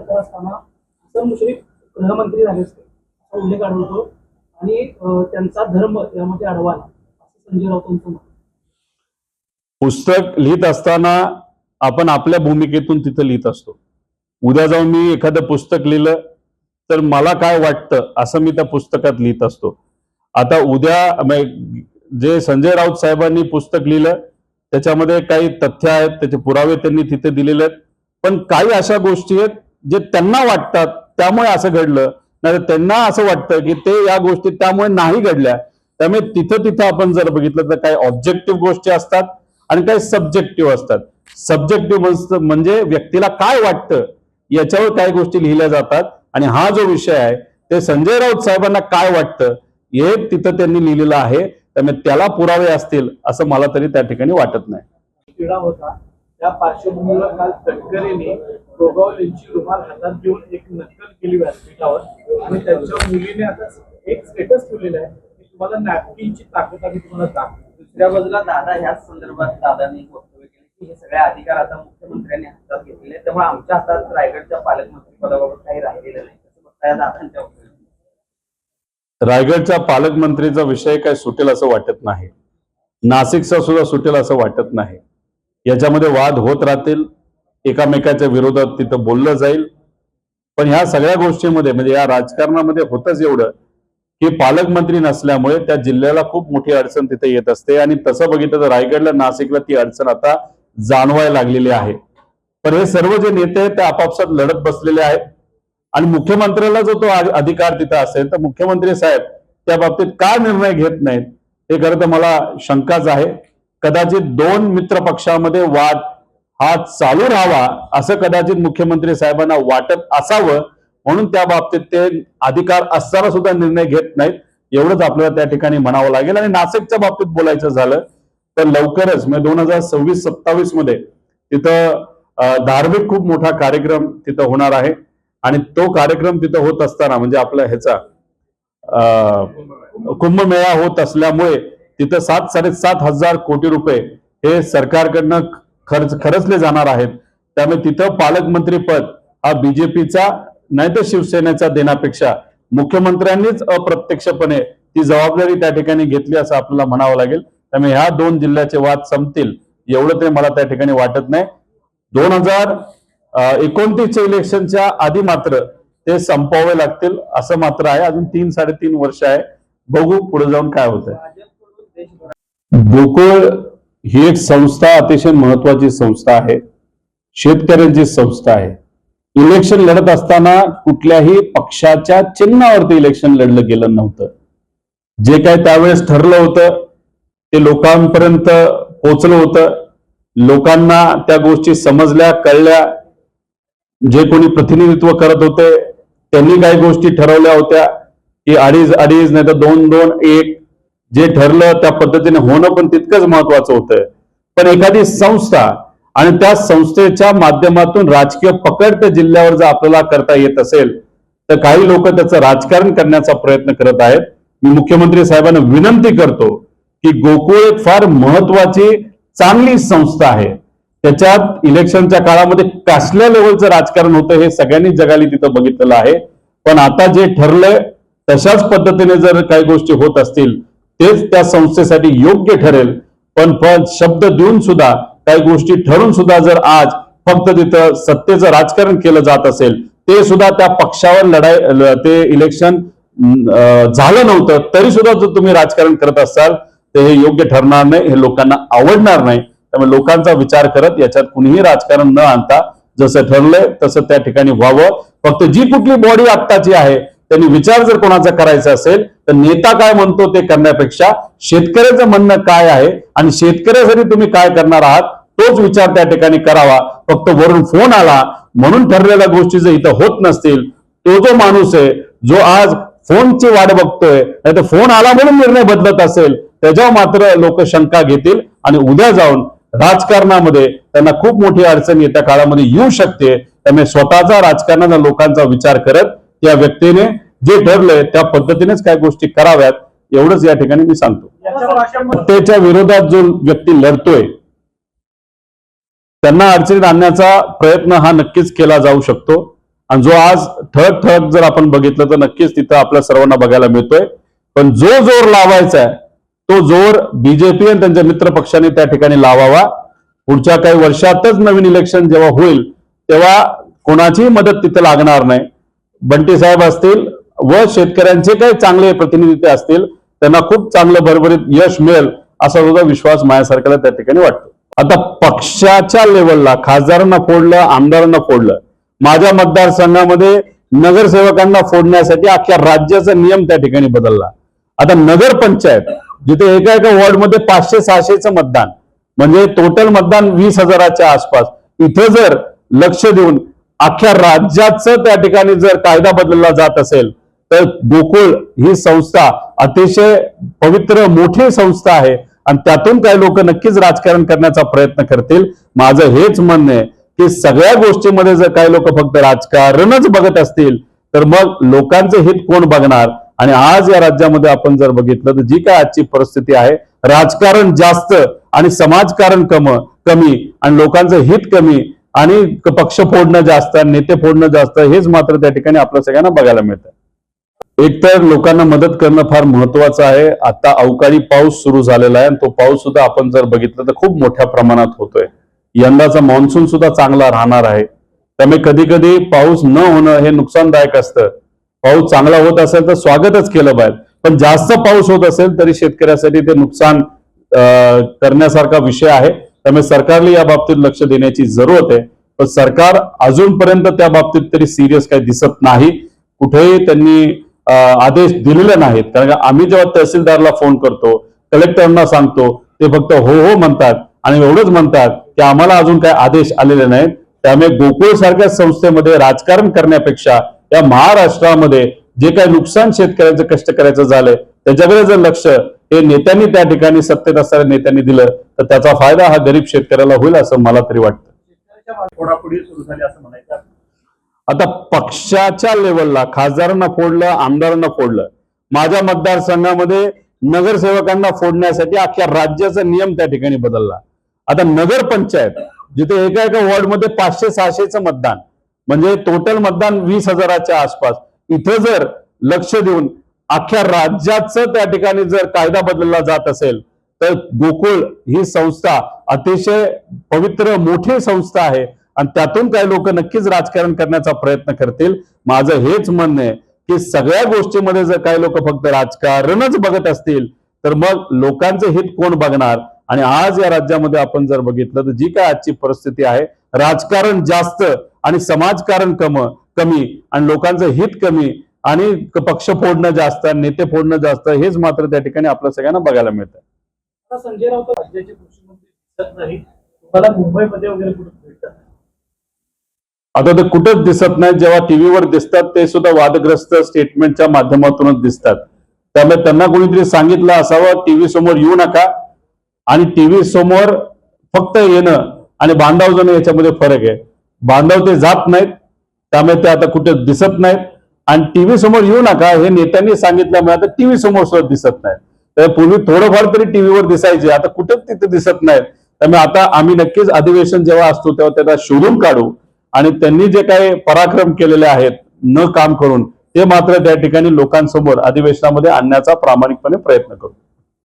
करत असताना हसन मुश्रीफ गृहमंत्री झाले असते असा उल्लेख आढळतो आणि त्यांचा धर्म यामध्ये अडवाला असं संजय राऊतांचं मत. पुस्तक लिहित असताना आपण आपल्या भूमिकेतून तिथं लिहित असतो. उद्या जाऊन मी एखादं पुस्तक लिहिलं तर मला काय वाटतं असं मी त्या पुस्तकात लिहित असतो. आता उद्या जे संजय राऊत साहेबांनी पुस्तक लिहिलं त्याच्यामध्ये काही तथ्य आहेत, त्याचे पुरावे त्यांनी तिथे दिलेले आहेत, पण काही अशा गोष्टी आहेत जे त्यांना वाटतात त्यामुळे असं घडलं, नाही त्यांना असं वाटतं की ते या गोष्टी त्यामुळे नाही घडल्या. त्यामुळे तिथं आपण जर बघितलं तर काही ऑब्जेक्टिव्ह गोष्टी असतात आणि काही सब्जेक्टिव्ह असतात. सब्जेक्टिव्ह म्हणजे व्यक्तीला काय वाटतं याच्यावर काही गोष्टी लिहिल्या जातात आणि हा जो विषय आहे ते संजय राऊत साहेबांना काय वाटतं हे तिथं त्यांनी लिहिलेलं आहे. त्यामुळे त्याला पुरावे असतील असं मला तरी त्या ठिकाणी वाटत नाही. क्रीडा होता त्या पार्श्वभूमीवर काल तटकरेंनी गोगावल यांची रुमाल हातात घेऊन एक नक्कल केली व्यासपीठावर आणि त्यांच्या मुलीने आता एक स्टेटस ठेवलेलं आहे की तुम्हाला नॅपकिनची ताकद आम्ही तुम्हाला दाखवू. दुसऱ्या बाजूला दादा ह्याच संदर्भात दादांनी वक्तव्य केले की हे सगळे अधिकार आता मुख्यमंत्र्यांनी हातात घेतलेले, त्यामुळे आमच्या हातात रायगडच्या पालकमंत्री पदाबाबत काही राहिलेलं नाही असं बघताय दादांच्या वक्तव्यात. रायगडच्या पालकमंत्रीचा विषय काय सुटेल असं वाटत नाही. नाशिकचा सुद्धा सुटेल असं वाटत नाही. याच्यामध्ये वाद होत राहतील, एकामेकाच्या विरोधात तिथं बोललं जाईल, पण ह्या सगळ्या गोष्टींमध्ये म्हणजे या राजकारणामध्ये होतच एवढं की पालकमंत्री नसल्यामुळे त्या जिल्ह्याला खूप मोठी अडचण तिथे येत असते आणि तसं बघितलं तर रायगडला नाशिकला ती अडचण आता जाणवायला लागलेली आहे. पण हे सर्व जे नेते आहेत ते आपापसात लढत बसलेले आहेत आणि मुख्यमंत्र्याला जो तो अधिकार तिथं असेल तर मुख्यमंत्री साहेब त्या बाबतीत का निर्णय घेत नाहीत हे खरं तर मला शंकाच आहे. कदाचित दोन मित्र पक्षामध्ये वाद हा चालू राहावा असं कदाचित मुख्यमंत्री साहेबांना वाटत असावं, म्हणून त्या बाबतीत ते अधिकार असताना सुद्धा निर्णय घेत नाहीत एवढंच आपल्याला त्या ठिकाणी म्हणावं लागेल. आणि नाशिकच्या बाबतीत बोलायचं झालं तर लवकरच 2026-27 मध्ये तिथं धार्मिक खूप मोठा कार्यक्रम तिथं होणार आहे आणि तो कार्यक्रम तिथं होत असताना म्हणजे आपल्या ह्याचा कुंभमेळा होत असल्यामुळे तिथं 7-7.5 हजार कोटी रुपये हे सरकारकडनं खर्चले जाणार आहेत. त्यामुळे तिथं पालकमंत्री पद हा बीजेपीचा नाही तर शिवसेनेचा देण्यापेक्षा मुख्यमंत्र्यांनीच अप्रत्यक्षपणे ती जबाबदारी त्या ठिकाणी घेतली असं आपल्याला म्हणावं लागेल. त्यामुळे ह्या दोन जिल्ह्याचे वाद संपतील एवढं ते मला त्या ठिकाणी वाटत नाही. 2029च्या इलेक्शनच्या आधी मात्र ते संपवावे लागतील असं मात्र आहे. अजून 3-3.5 वर्ष आहे, बघू पुढे जाऊन काय होतंय. गोकुळ ही एक संस्था अतिशय महत्वाची संस्था आहे, शेतकऱ्यांची संस्था आहे. इलेक्शन लढत असताना कुठल्याही पक्षाच्या चिन्हावरती इलेक्शन लढलं गेलं नव्हतं. जे काय त्यावेळेस ठरलं होतं ते लोकांपर्यंत पोहोचलं होतं. लोकांना त्या गोष्टी समजल्या, कळल्या. जे कोणी प्रतिनिधित्व करत होते त्यांनी काही गोष्टी ठरवल्या होत्या की 2.5 नाही तर 2-2-1 जे ठरलं त्या पद्धतीने होणं पण तितकंच महत्वाचं होतं. पण एखादी संस्था आणि त्या संस्थेच्या माध्यमातून राजकीय पकड त्या जिल्ह्यावर जर आपल्याला करता येत असेल तर काही लोक त्याचं राजकारण करण्याचा प्रयत्न करत आहेत. मी मुख्यमंत्री साहेबांना विनंती करतो की गोकुळ एक फार महत्वाची चांगली संस्था आहे. त्याच्यात इलेक्शनच्या काळामध्ये कसल्या लेवलचं राजकारण होतं हे सगळ्यांनी जगाली तिथं बघितलेलं आहे. पण आता जे ठरलंय तशाच पद्धतीने जर काही गोष्टी होत असतील तेच त्या संस्थेसाठी योग्य ठरेल. पण शब्द देऊन सुद्धा काही गोष्टी ठरून सुद्धा जर आज फक्त तिथं सत्तेचं राजकारण केलं जात असेल, ते सुद्धा त्या पक्षावर ते इलेक्शन झालं नव्हतं तरी सुद्धा जर तुम्ही राजकारण करत असाल तर हे योग्य ठरणार नाही, हे लोकांना आवडणार नाही. त्यामुळे लोकांचा विचार करत याच्यात कुणीही राजकारण न आणता जसं ठरलंय तसं त्या ठिकाणी व्हावं. फक्त जी कुठली बॉडी आत्ताची आहे त्यांनी विचार जर कोणाचा करायचा असेल तर नेता काय म्हणतो ते करण्यापेक्षा शेतकऱ्याचं म्हणणं काय आहे आणि शेतकऱ्यासाठी तुम्ही काय करणार आहात तोच विचार त्या ठिकाणी करावा. फक्त वरून फोन आला म्हणून ठरलेल्या गोष्टी जर इथं होत नसतील, तो जो माणूस आहे जो आज फोनची वाट बघतोय नाही तर फोन आला म्हणून निर्णय बदलत असेल त्याच्यावर मात्र लोक शंका घेतील आणि उद्या जाऊन राजकारणामध्ये त्यांना खूप मोठी अडचण येत्या काळामध्ये येऊ शकते. त्यामुळे स्वतःचा राजकारणाचा लोकांचा विचार करत त्या व्यक्तीने जे ठरलंय त्या पद्धतीनेच काही गोष्टी कराव्यात एवढंच या ठिकाणी मी सांगतो. सत्तेच्या विरोधात जो व्यक्ती लढतोय त्यांना अडचणीत आणण्याचा प्रयत्न हा नक्कीच केला जाऊ शकतो. आणि जो आज ठळक ठळक जर आपण बघितलं तर नक्कीच तिथं आपल्या सर्वांना बघायला मिळतोय. पण जो जोर लावायचा आहे तो जोर बीजेपी आणि त्यांच्या मित्र पक्षांनी त्या ठिकाणी लावावा. पुढच्या काही वर्षातच नवीन इलेक्शन जेव्हा होईल तेव्हा कोणाचीही मदत तिथे लागणार नाही. बंटी साहेब असतील व शेतकऱ्यांचे काही चांगले प्रतिनिधी असतील त्यांना खूप चांगलं भरभरीत यश मिळेल असा सुद्धा विश्वास माझ्यासारख्याला त्या ठिकाणी वाटतो. आता पक्षाच्या लेवलला खासदारांना फोडलं, आमदारांना फोडलं, माझ्या मतदारसंघामध्ये नगरसेवकांना फोडण्यासाठी अख्ख्या राज्याचा नियम त्या ठिकाणी बदलला. आता नगर पंचायत जिथे एका वॉर्डमध्ये 500-600चं मतदान म्हणजे टोटल मतदान 20,000च्या आसपास, इथं जर लक्ष देऊन अख्ख्या राज्याचं त्या ठिकाणी जर कायदा बदलला जात असेल तर गोकुळ ही संस्था अतिशय पवित्र मोठी संस्था आहे आणि त्यातून काही लोक नक्कीच राजकारण करण्याचा प्रयत्न करतील. माझं हेच म्हणणं आहे की सगळ्या गोष्टीमध्ये जर काही लोक फक्त राजकारणच बघत असतील तर मग लोकांचं हित कोण बघणार. आणि आज या राज्यामध्ये आपण जर बघितलं तर जी काय आजची परिस्थिती आहे, राजकारण जास्त आणि समाजकारण कमी आणि लोकांचं हित कमी आणि पक्ष फोडणं जास्त, नेते फोडणं जास्त, हेच मात्र त्या ठिकाणी आपल्या सगळ्यांना बघायला मिळतं. एकतर लोकांना मदत करणं फार महत्वाचं आहे. आता अवकाळी पाऊस सुरू झालेला आहे आणि तो पाऊस सुद्धा आपण जर बघितलं तर खूप मोठ्या प्रमाणात होतोय. यंदाचा मान्सून सुद्धा चांगला राहणार आहे. त्यामुळे कधी कधी पाऊस न होणं हे नुकसानदायक असतं. पाऊस चांगला होत असेल तर स्वागतच केलं पाहिजे, पण जास्त पाऊस होत असेल तरी शेतकऱ्यासाठी ते नुकसान करण्यासारखा विषय आहे. त्यामुळे सरकारला या बाबतीत लक्ष देण्याची जरूरत आहे. पण सरकार अजूनपर्यंत त्या बाबतीत तरी सिरियस काही दिसत नाही. कुठेही त्यांनी आदेश दिलेले नाहीत. कारण आम्ही जेव्हा तहसीलदारला फोन करतो, कलेक्टरना सांगतो, ते फक्त हो हो म्हणतात आणि एवढंच म्हणतात की आम्हाला अजून काही आदेश आलेले नाहीत. त्यामुळे गोकुळ सारख्या संस्थेमध्ये राजकारण करण्यापेक्षा या महाराष्ट्रामध्ये जे काही नुकसान शेतकऱ्यांचं कष्ट करायचं झालंय त्याच्याकडे जर लक्ष हे नेत्यांनी त्या ठिकाणी सत्तेत असणाऱ्या नेत्यांनी दिलं तर त्याचा फायदा हा गरीब शेतकऱ्याला होईल असं मला तरी वाटतं. फोडाफोडी सुरू झाली असं म्हणायचं. आता पक्षाच्या लेवलला खासदारांना फोडलं, आमदारांना फोडलं, माझ्या मतदारसंघामध्ये नगरसेवकांना फोडण्यासाठी अख्ख्या राज्याचा नियम त्या ठिकाणी बदलला. आता नगर पंचायत जिथे एका वॉर्डमध्ये 500-600चं मतदान म्हणजे टोटल मतदान 20,000च्या आसपास, इथं जर लक्ष देऊन अख्ख्या राज्याचं त्या ठिकाणी जर कायदा बदलला जात असेल तर गोकुळ ही संस्था अतिशय पवित्र मोठी संस्था आहे आणि त्यातून काही लोक नक्कीच राजकारण करण्याचा प्रयत्न करतील. माझं हेच म्हणणं आहे की सगळ्या गोष्टीमध्ये जर काही लोक फक्त राजकारणच बघत असतील तर मग लोकांचं हित कोण बघणार. आणि आज या राज्यामध्ये आपण जर बघितलं तर जी काय आजची परिस्थिती आहे, राजकारण जास्त आणि समाजकारण कमी आणि लोकांचं हित कमी आणि पक्ष फोडणं जास्त, नेते फोडणं जास्त, हेच मात्र त्या ठिकाणी आपल्या सगळ्यांना बघायला मिळतं. संजय राऊत राज्याचे कृषी मंत्री दिसत नाही, तुम्हाला मुंबईमध्ये वगैरे कुठे भेटतात? आता ते कुठंच दिसत नाही. जेव्हा टीव्हीवर दिसतात ते सुद्धा वादग्रस्त स्टेटमेंटच्या माध्यमातूनच दिसतात. त्यामुळे त्यांना कोणीतरी सांगितलं असावं टीव्ही समोर येऊ नका, आणि टीव्ही समोर फक्त येणं आणि बांधाव जाणं याच्यामध्ये फरक आहे. बांधाव ते जात नाहीत त्यामुळे ते आता कुठे दिसत नाहीत आणि टीव्ही समोर येऊ नका हे नेत्यांनी सांगितल्यामुळे आता टीव्ही समोर सुद्धा दिसत नाहीत. तर पूर्वी थोडंफार तरी टीव्हीवर दिसायचे, आता कुठेच तिथे दिसत नाहीत. त्यामुळे आता आम्ही नक्कीच अधिवेशन जेव्हा असतो तेव्हा त्याला शोधून काढू आणि त्यांनी जे काही पराक्रम केलेले आहेत न काम करून ते मात्र त्या ठिकाणी लोकांसमोर अधिवेशनामध्ये आणण्याचा प्रामाणिकपणे प्रयत्न करू.